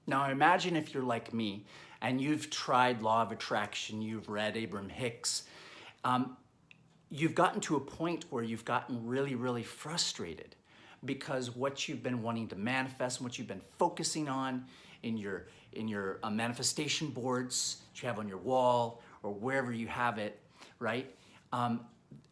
Now imagine if you're like me and you've tried Law of Attraction, you've read Abraham Hicks, you've gotten to a point where you've gotten really, really frustrated because what you've been wanting to manifest and what you've been focusing on in your manifestation boards that you have on your wall or wherever you have it, right,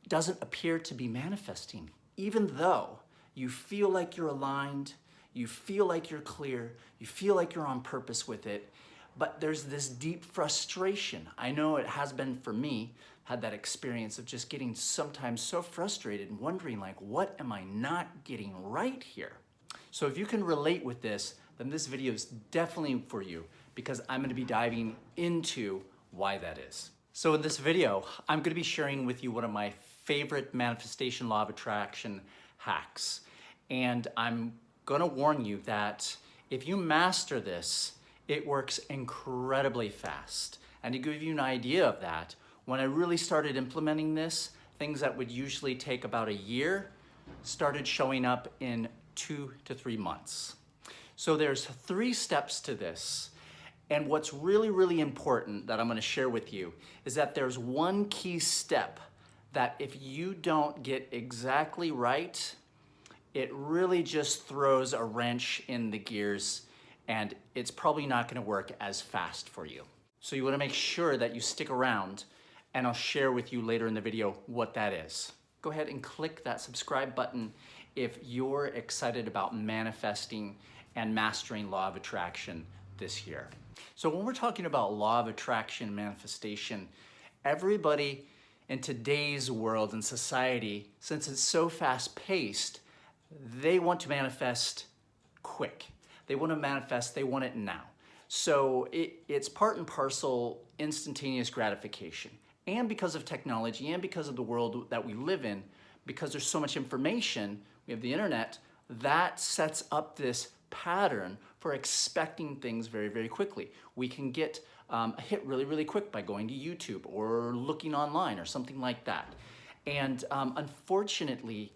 doesn't appear to be manifesting, even though you feel like you're aligned, you feel like you're clear, you feel like you're on purpose with it, but there's this deep frustration. I know it has been for me, had that experience of just getting sometimes so frustrated and wondering like, what am I not getting right here? So if you can relate with this, then this video is definitely for you because I'm gonna be diving into why that is. So in this video, I'm gonna be sharing with you one of my favorite manifestation law of attraction hacks. And I'm gonna warn you that if you master this, it works incredibly fast. And to give you an idea of that, when I really started implementing this, things that would usually take about a year started showing up in 2 to 3 months. So there's 3 steps to this. And what's really, really important that I'm gonna share with you is that there's one key step that if you don't get exactly right, it really just throws a wrench in the gears and it's probably not gonna work as fast for you. So you wanna make sure that you stick around and I'll share with you later in the video what that is. Go ahead and click that subscribe button if you're excited about manifesting and mastering law of attraction this year. So when we're talking about law of attraction manifestation, everybody in today's world and society, since it's so fast paced, they want to manifest quick. They want to manifest, they want it now. So it's part and parcel instantaneous gratification. And because of technology and because of the world that we live in, because there's so much information, we have the internet, that sets up this pattern for expecting things very, very quickly. We can get a hit really, really quick by going to YouTube or looking online or something like that. And unfortunately,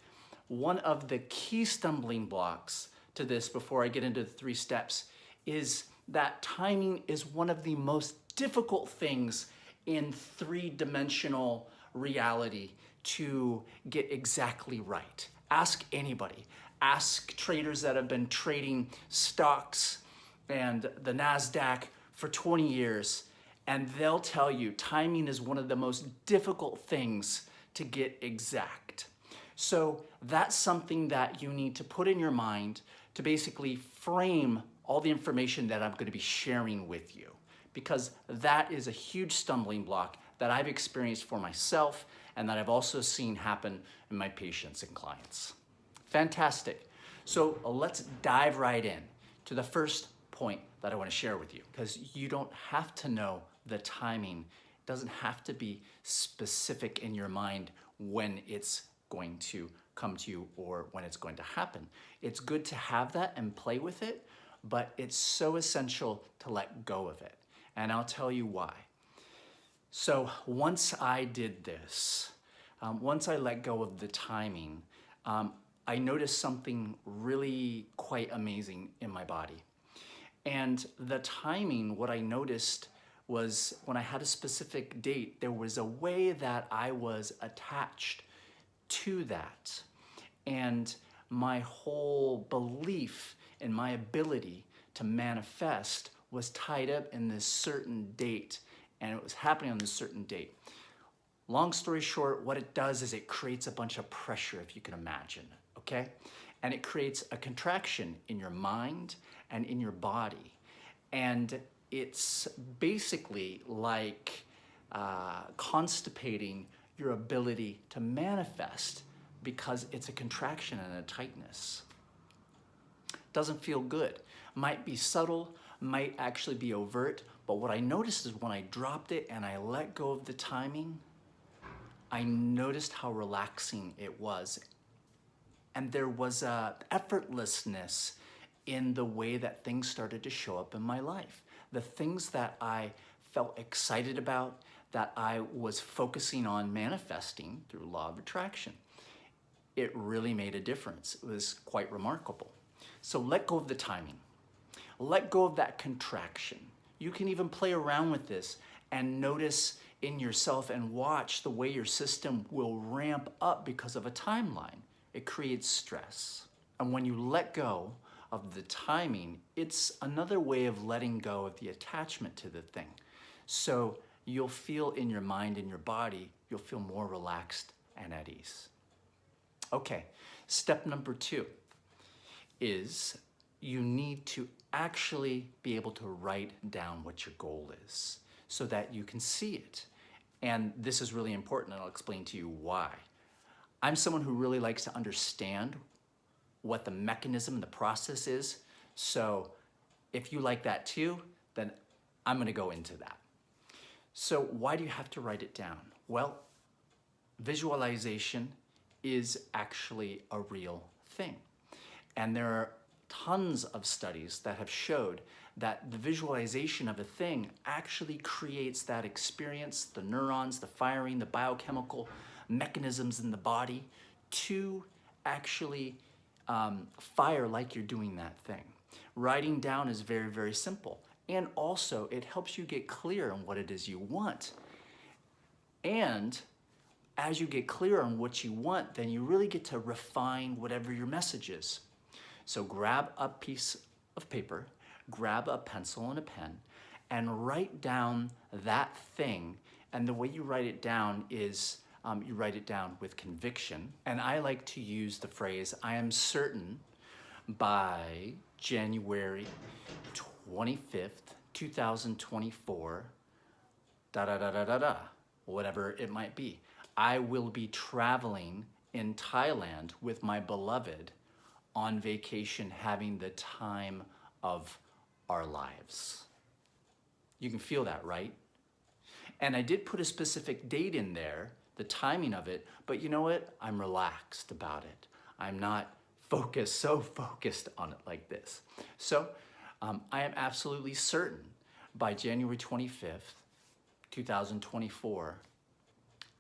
one of the key stumbling blocks to this before I get into the 3 steps is that timing is one of the most difficult things in 3-dimensional reality to get exactly right. Ask anybody. Ask traders that have been trading stocks and the NASDAQ for 20 years, and they'll tell you timing is one of the most difficult things to get exact. So that's something that you need to put in your mind to basically frame all the information that I'm going to be sharing with you, because that is a huge stumbling block that I've experienced for myself and that I've also seen happen in my patients and clients. Fantastic. So let's dive right in to the first point that I want to share with you, because you don't have to know the timing. It doesn't have to be specific in your mind when it's going to come to you or when it's going to happen. It's good to have that and play with it, but it's so essential to let go of it. And I'll tell you why. So once I did this, once I let go of the timing, I noticed something really quite amazing in my body. And the timing, what I noticed was when I had a specific date, there was a way that I was attached to that. And my whole belief in my ability to manifest was tied up in this certain date, and it was happening on this certain date. Long story short, what it does is it creates a bunch of pressure, if you can imagine, okay? And it creates a contraction in your mind and in your body. And it's basically like constipating your ability to manifest because it's a contraction and a tightness. Doesn't feel good. Might be subtle, might actually be overt, but what I noticed is when I dropped it and I let go of the timing, I noticed how relaxing it was. And there was a effortlessness in the way that things started to show up in my life. The things that I felt excited about, that I was focusing on manifesting through law of attraction, it really made a difference. It was quite remarkable. So let go of the timing. let go of that contraction. You can even play around with this and notice in yourself and watch the way your system will ramp up because of a timeline. It creates stress. And when you let go of the timing, it's another way of letting go of the attachment to the thing. So you'll feel in your mind and your body, you'll feel more relaxed and at ease. Okay, step number 2 is you need to actually be able to write down what your goal is so that you can see it. And this is really important, and I'll explain to you why. I'm someone who really likes to understand what the mechanism, the process is. So if you like that too, then I'm gonna go into that. So why do you have to write it down? Well, visualization is actually a real thing. And there are tons of studies that have showed that the visualization of a thing actually creates that experience, the neurons, the firing, the biochemical mechanisms in the body to actually fire like you're doing that thing. Writing down is very, very simple. And also it helps you get clear on what it is you want. And as you get clear on what you want, then you really get to refine whatever your message is. So grab a piece of paper, grab a pencil and a pen, and write down that thing. And the way you write it down is you write it down with conviction. And I like to use the phrase, I am certain by January 25th, 2024, whatever it might be. I will be traveling in Thailand with my beloved on vacation, having the time of our lives. You can feel that, right? And I did put a specific date in there, the timing of it, but you know what? I'm relaxed about it. I'm not so focused on it like this. So I am absolutely certain by January 25th, 2024,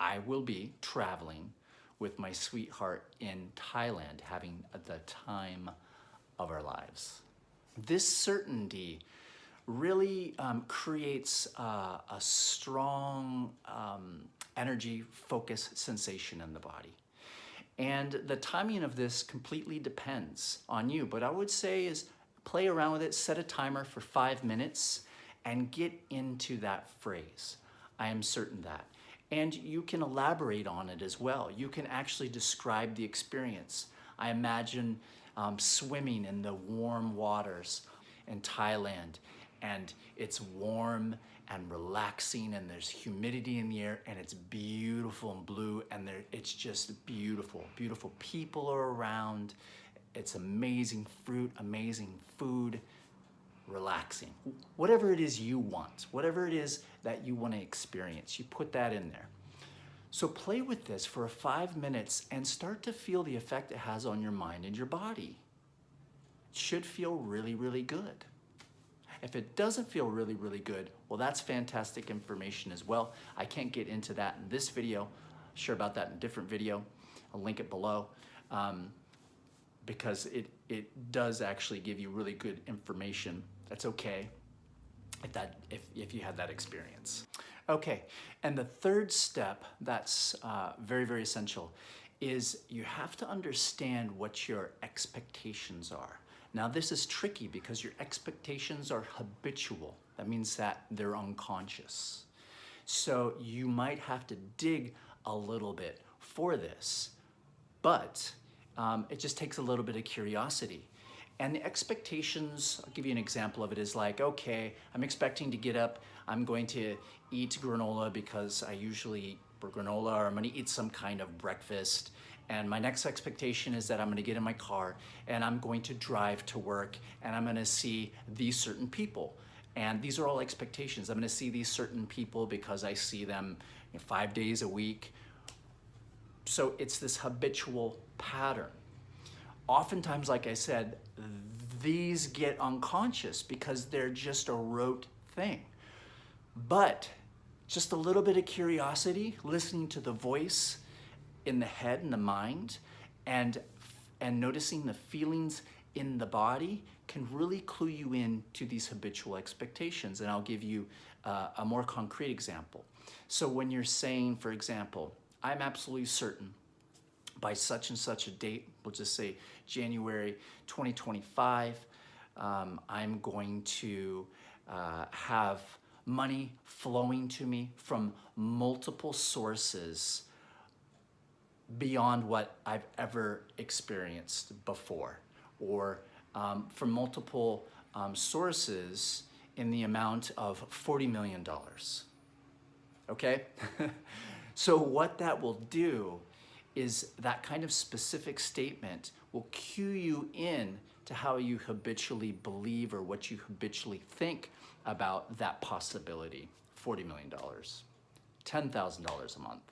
I will be traveling with my sweetheart in Thailand, having the time of our lives. This certainty really creates a strong energy, focus, sensation in the body. And the timing of this completely depends on you, but I would say is play around with it, set a timer for 5 minutes, and get into that phrase. I am certain that. And you can elaborate on it as well. You can actually describe the experience. I imagine swimming in the warm waters in Thailand, and it's warm and relaxing, and there's humidity in the air, and it's beautiful and blue, and it's just beautiful. Beautiful people are around. It's amazing fruit, amazing food, relaxing. Whatever it is you want, whatever it is that you want to experience, you put that in there. So play with this for 5 minutes and start to feel the effect it has on your mind and your body. It should feel really, really good. If it doesn't feel really, really good, well, that's fantastic information as well. I can't get into that in this video. I'll share about that in a different video. I'll link it below because it does actually give you really good information. That's okay if you had that experience. Okay, and the third step that's very, very essential is you have to understand what your expectations are. Now this is tricky because your expectations are habitual. That means that they're unconscious. So you might have to dig a little bit for this, but it just takes a little bit of curiosity. And the expectations, I'll give you an example of it, is like, okay, I'm expecting to get up, I'm going to eat granola because I usually eat granola, or I'm gonna eat some kind of breakfast. And my next expectation is that I'm gonna get in my car and I'm going to drive to work and I'm gonna see these certain people. And these are all expectations. I'm gonna see these certain people because I see them 5 days a week. So it's this habitual pattern. Oftentimes, like I said, these get unconscious because they're just a rote thing. But just a little bit of curiosity, listening to the voice in the head and the mind, and noticing the feelings in the body can really clue you in to these habitual expectations. And I'll give you a more concrete example. So when you're saying, for example, I'm absolutely certain by such and such a date, we'll just say January 2025, I'm going to have money flowing to me from multiple sources beyond what I've ever experienced before, or from multiple sources in the amount of $40 million. Okay? So what that will do is that kind of specific statement will cue you in to how you habitually believe or what you habitually think about that possibility. $40 million, $10,000 a month,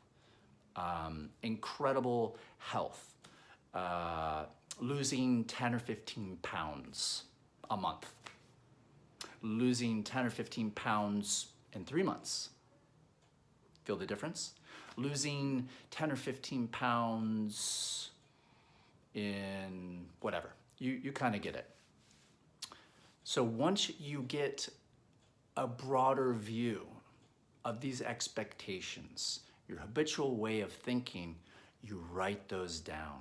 incredible health, losing 10 or 15 pounds a month, losing 10 or 15 pounds in 3 months. Feel the difference? Losing 10 or 15 pounds in whatever. You kind of get it. So once you get a broader view of these expectations, your habitual way of thinking, you write those down.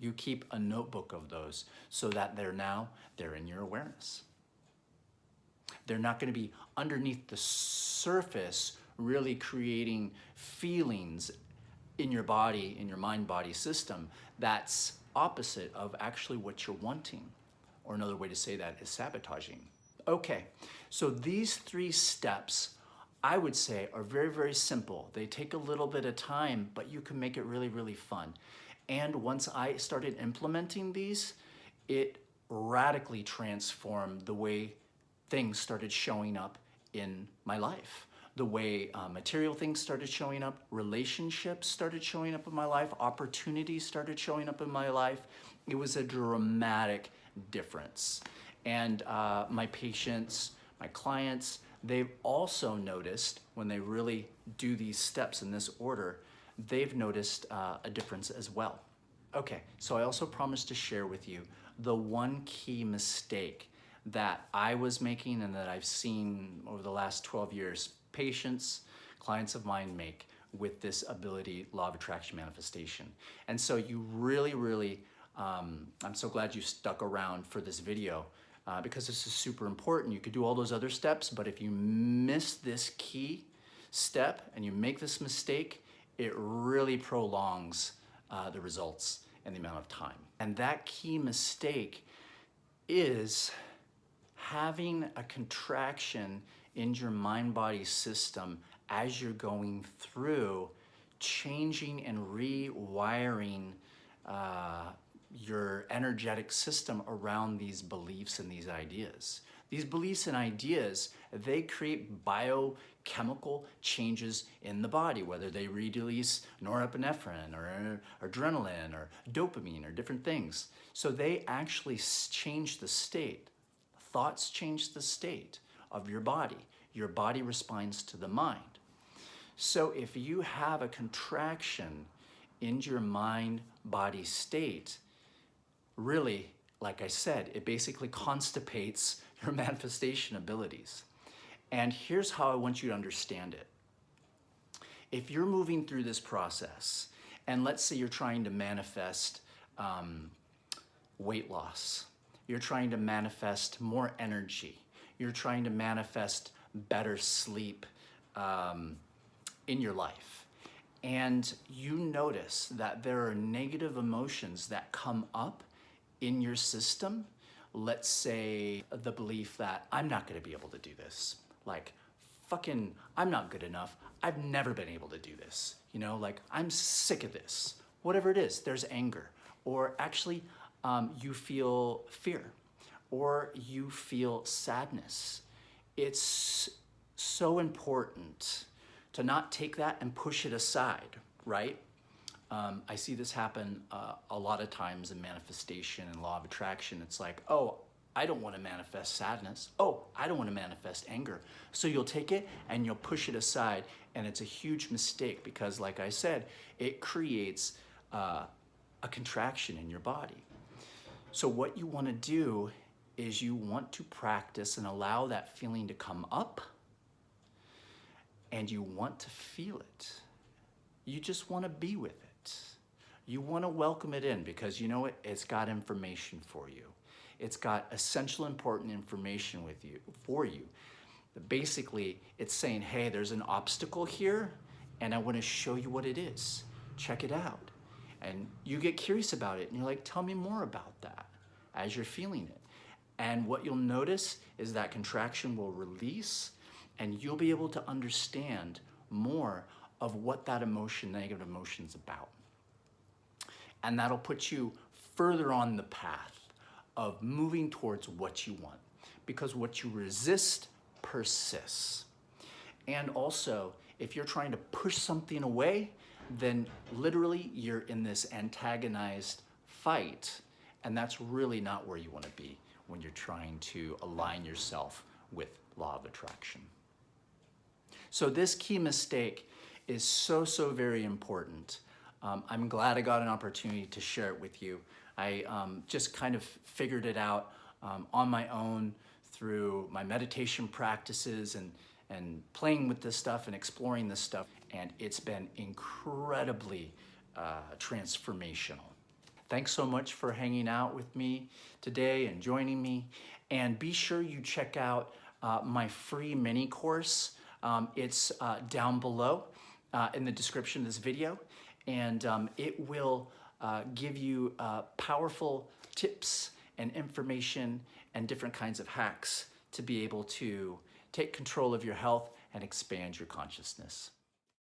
You keep a notebook of those so that they're in your awareness. They're not going to be underneath the surface, really creating feelings in your body, in your mind-body system, that's opposite of actually what you're wanting. Or another way to say that is sabotaging. Okay, so these 3 steps, I would say, are very, very simple. They take a little bit of time, but you can make it really, really fun. And once I started implementing these, it radically transformed the way things started showing up in my life. The way material things started showing up, relationships started showing up in my life, opportunities started showing up in my life. It was a dramatic difference. And my patients, my clients, they've also noticed when they really do these steps in this order, they've noticed a difference as well. Okay, so I also promised to share with you the one key mistake that I was making and that I've seen over the last 12 years patients, clients of mine make with this ability, law of attraction manifestation. And so you really, I'm so glad you stuck around for this video because this is super important. You could do all those other steps, but if you miss this key step and you make this mistake, it really prolongs the results and the amount of time. And that key mistake is having a contraction in your mind-body system as you're going through changing and rewiring your energetic system around these beliefs and these ideas. These beliefs and ideas, they create biochemical changes in the body, whether they release norepinephrine or adrenaline or dopamine or different things. So they actually change the state. Thoughts change the state of your body. Your body responds to the mind. So if you have a contraction in your mind-body state, really, like I said, it basically constipates your manifestation abilities. And here's how I want you to understand it. If you're moving through this process, and let's say you're trying to manifest weight loss, you're trying to manifest more energy, you're trying to manifest better sleep in your life, and you notice that there are negative emotions that come up in your system, let's say the belief that I'm not gonna be able to do this, like fucking, I'm not good enough, I've never been able to do this, you know, like I'm sick of this, whatever it is, there's anger, or actually you feel fear, or you feel sadness. It's so important to not take that and push it aside, right? I see this happen a lot of times in manifestation and law of attraction. It's like, oh, I don't want to manifest sadness. Oh, I don't want to manifest anger. So you'll take it and you'll push it aside, and it's a huge mistake because, like I said, it creates a contraction in your body. So what you want to do is you want to practice and allow that feeling to come up, and you want to feel it. You just want to be with it. You want to welcome it in because you know what? It's got information for you. It's got essential important information for you. Basically, it's saying, hey, there's an obstacle here and I want to show you what it is. Check it out. And you get curious about it and you're like, tell me more about that as you're feeling it. And what you'll notice is that contraction will release and you'll be able to understand more of what that emotion, negative emotion, is about. And that'll put you further on the path of moving towards what you want, because what you resist persists. And also, if you're trying to push something away, then literally you're in this antagonized fight, and that's really not where you want to be when you're trying to align yourself with law of attraction. So this key mistake is so very important. I'm glad I got an opportunity to share it with you. I just kind of figured it out on my own through my meditation practices and playing with this stuff and exploring this stuff. And it's been incredibly transformational. Thanks so much for hanging out with me today and joining me. And be sure you check out my free mini course. It's down below in the description of this video. And it will give you powerful tips and information and different kinds of hacks to be able to take control of your health and expand your consciousness.